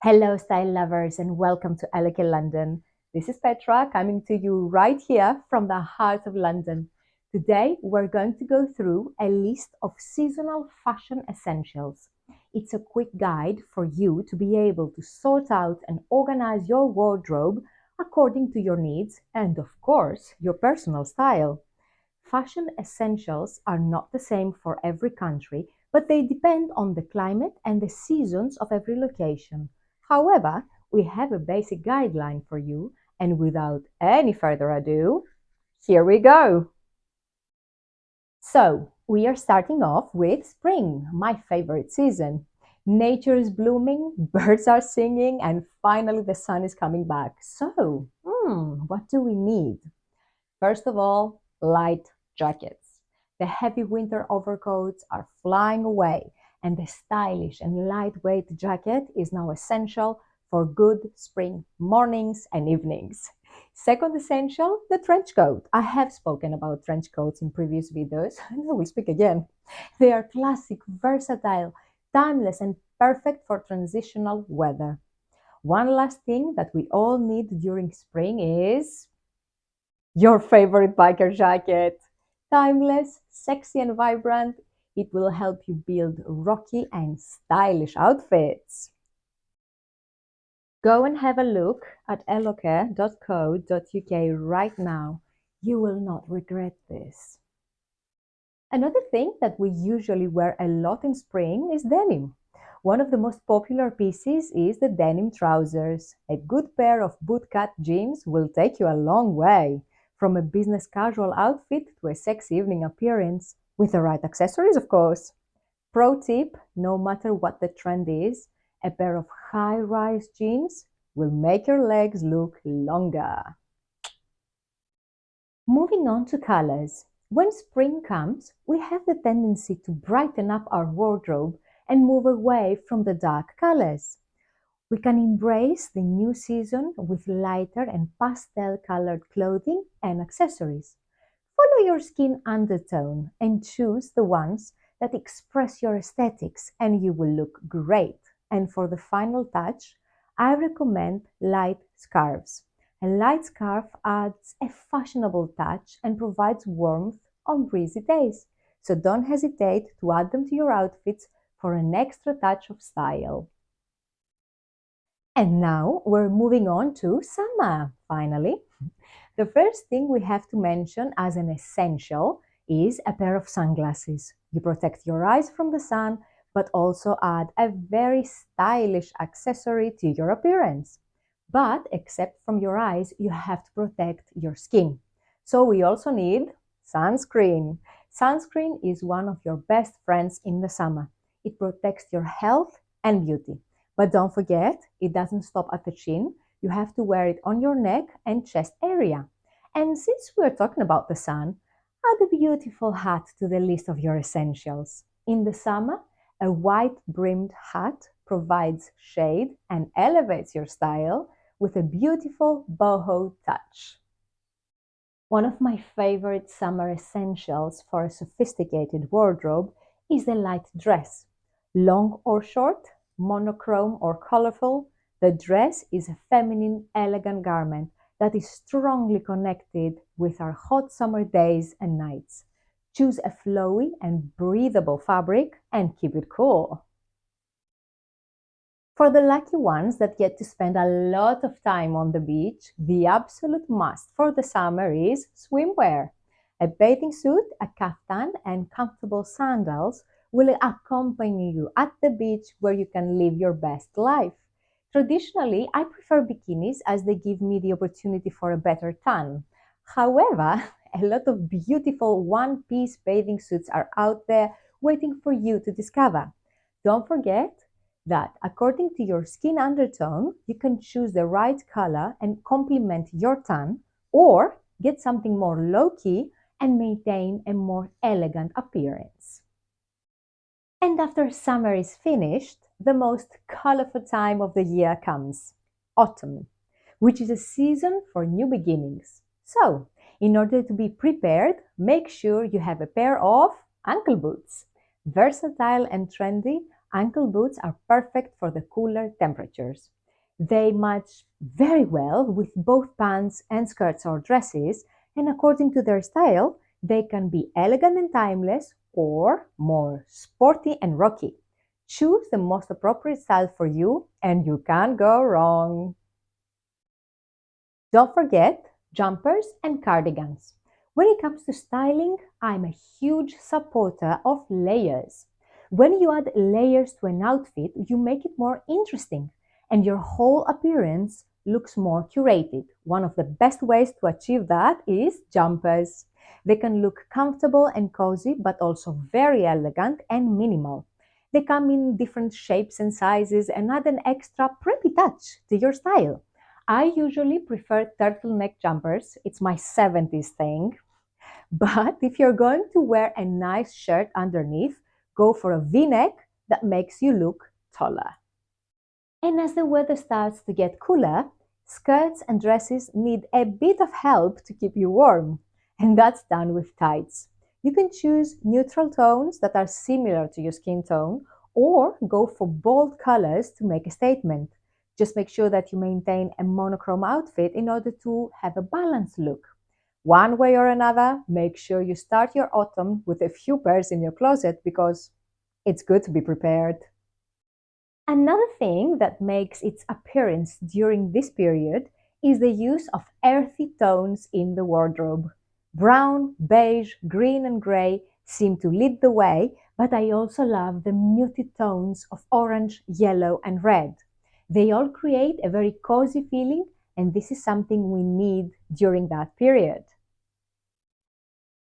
Hello, style lovers, and welcome to Elegant London. This is Petra coming to you right here from the heart of London. Today, we're going to go through a list of seasonal fashion essentials. It's a quick guide for you to be able to sort out and organize your wardrobe according to your needs and, of course, your personal style. Fashion essentials are not the same for every country, but they depend on the climate and the seasons of every location. However, we have a basic guideline for you, and without any further ado, here we go. So, we are starting off with spring, my favorite season. Nature is blooming, birds are singing, and finally the sun is coming back. So, what do we need? First of all, light jackets. The heavy winter overcoats are flying away, and the stylish and lightweight jacket is now essential for good spring mornings and evenings. Second essential, the trench coat. I have spoken about trench coats in previous videos, and I will speak again. They are classic, versatile, timeless, and perfect for transitional weather. One last thing that we all need during spring is your favorite biker jacket. Timeless, sexy, and vibrant, it will help you build rocky and stylish outfits. Go and have a look at eloke.co.uk right now. You will not regret this. Another thing that we usually wear a lot in spring is denim. One of the most popular pieces is the denim trousers. A good pair of bootcut jeans will take you a long way, from a business casual outfit to a sexy evening appearance, with the right accessories, of course. Pro tip, no matter what the trend is, a pair of high-rise jeans will make your legs look longer. Moving on to colors. When spring comes, we have the tendency to brighten up our wardrobe and move away from the dark colors. We can embrace the new season with lighter and pastel-colored clothing and accessories. Follow your skin undertone and choose the ones that express your aesthetics, and you will look great. And for the final touch, I recommend light scarves. A light scarf adds a fashionable touch and provides warmth on breezy days. So don't hesitate to add them to your outfits for an extra touch of style. And now we're moving on to summer, finally. The first thing we have to mention as an essential is a pair of sunglasses. You protect your eyes from the sun, but also add a very stylish accessory to your appearance. But except from your eyes, you have to protect your skin. So we also need sunscreen. Sunscreen is one of your best friends in the summer. It protects your health and beauty. But don't forget, it doesn't stop at the chin. You have to wear it on your neck and chest area. And since we're talking about the sun, add a beautiful hat to the list of your essentials. In the summer, a wide-brimmed hat provides shade and elevates your style with a beautiful boho touch. One of my favorite summer essentials for a sophisticated wardrobe is the light dress. Long or short, monochrome or colorful, the dress is a feminine, elegant garment that is strongly connected with our hot summer days and nights. Choose a flowy and breathable fabric and keep it cool. For the lucky ones that get to spend a lot of time on the beach, the absolute must for the summer is swimwear. A bathing suit, a kaftan, and comfortable sandals will accompany you at the beach where you can live your best life. Traditionally, I prefer bikinis as they give me the opportunity for a better tan. However, a lot of beautiful one-piece bathing suits are out there waiting for you to discover. Don't forget that according to your skin undertone, you can choose the right color and complement your tan, or get something more low-key and maintain a more elegant appearance. And after summer is finished, the most colorful time of the year comes, autumn, which is a season for new beginnings. So, in order to be prepared, make sure you have a pair of ankle boots. Versatile and trendy, ankle boots are perfect for the cooler temperatures. They match very well with both pants and skirts or dresses, and according to their style, they can be elegant and timeless or more sporty and rocky. Choose the most appropriate style for you, and you can't go wrong. Don't forget jumpers and cardigans. When it comes to styling, I'm a huge supporter of layers. When you add layers to an outfit, you make it more interesting and your whole appearance looks more curated. One of the best ways to achieve that is jumpers. They can look comfortable and cozy, but also very elegant and minimal. They come in different shapes and sizes and add an extra preppy touch to your style. I usually prefer turtleneck jumpers. It's my 70s thing. But if you're going to wear a nice shirt underneath, go for a v-neck that makes you look taller. And as the weather starts to get cooler, skirts and dresses need a bit of help to keep you warm. And that's done with tights. You can choose neutral tones that are similar to your skin tone or go for bold colors to make a statement. Just make sure that you maintain a monochrome outfit in order to have a balanced look. One way or another, make sure you start your autumn with a few pairs in your closet because it's good to be prepared. Another thing that makes its appearance during this period is the use of earthy tones in the wardrobe. Brown, beige, green, and grey seem to lead the way, but I also love the muted tones of orange, yellow, and red. They all create a very cozy feeling, and this is something we need during that period.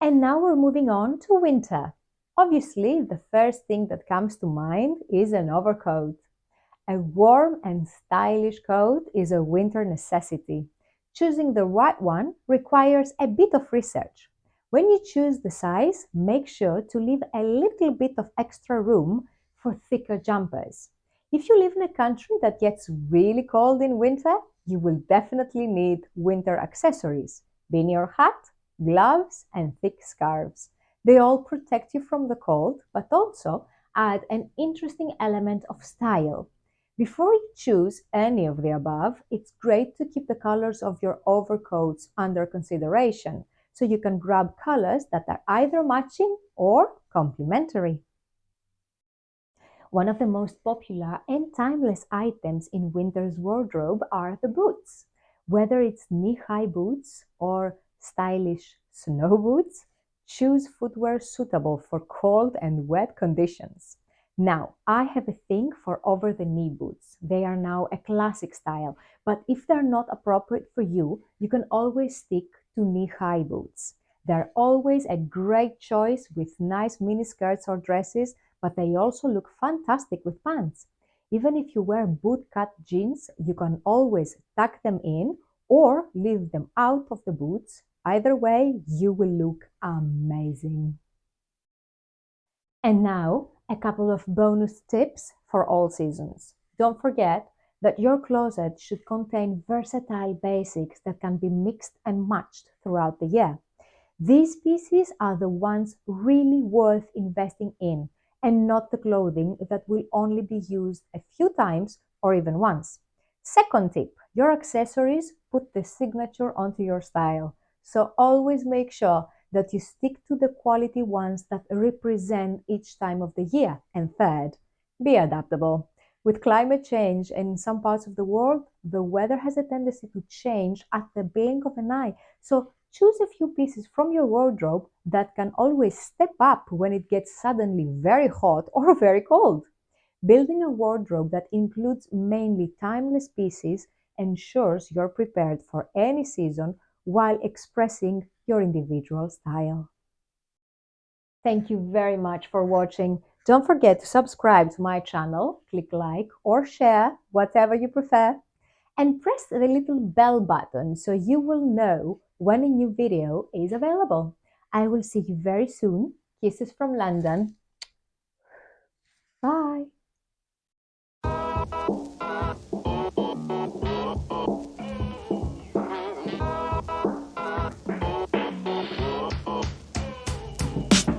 And now we're moving on to winter. Obviously, the first thing that comes to mind is an overcoat. A warm and stylish coat is a winter necessity. Choosing the right one requires a bit of research. When you choose the size, make sure to leave a little bit of extra room for thicker jumpers. If you live in a country that gets really cold in winter, you will definitely need winter accessories. Beanie or hat, gloves, and thick scarves. They all protect you from the cold, but also add an interesting element of style. Before you choose any of the above, it's great to keep the colors of your overcoats under consideration so you can grab colors that are either matching or complementary. One of the most popular and timeless items in winter's wardrobe are the boots. Whether it's knee-high boots or stylish snow boots, choose footwear suitable for cold and wet conditions. Now, I have a thing for over-the-knee boots. They are now a classic style, but if they're not appropriate for you, you can always stick to knee-high boots. They're always a great choice with nice mini skirts or dresses, but they also look fantastic with pants. Even if you wear boot-cut jeans, you can always tuck them in or leave them out of the boots. Either way, you will look amazing. And now, a couple of bonus tips for all seasons. Don't forget that your closet should contain versatile basics that can be mixed and matched throughout the year. These pieces are the ones really worth investing in and not the clothing that will only be used a few times or even once. Second tip, your accessories put the signature onto your style. So always make sure that you stick to the quality ones that represent each time of the year. And third, be adaptable. With climate change in some parts of the world, the weather has a tendency to change at the blink of an eye. So choose a few pieces from your wardrobe that can always step up when it gets suddenly very hot or very cold. Building a wardrobe that includes mainly timeless pieces ensures you're prepared for any season while expressing your individual style. Thank you very much for watching. Don't forget to subscribe to my channel, click like or share, whatever you prefer, and press the little bell button so you will know when a new video is available. I will see you very soon. Kisses from London. Bye.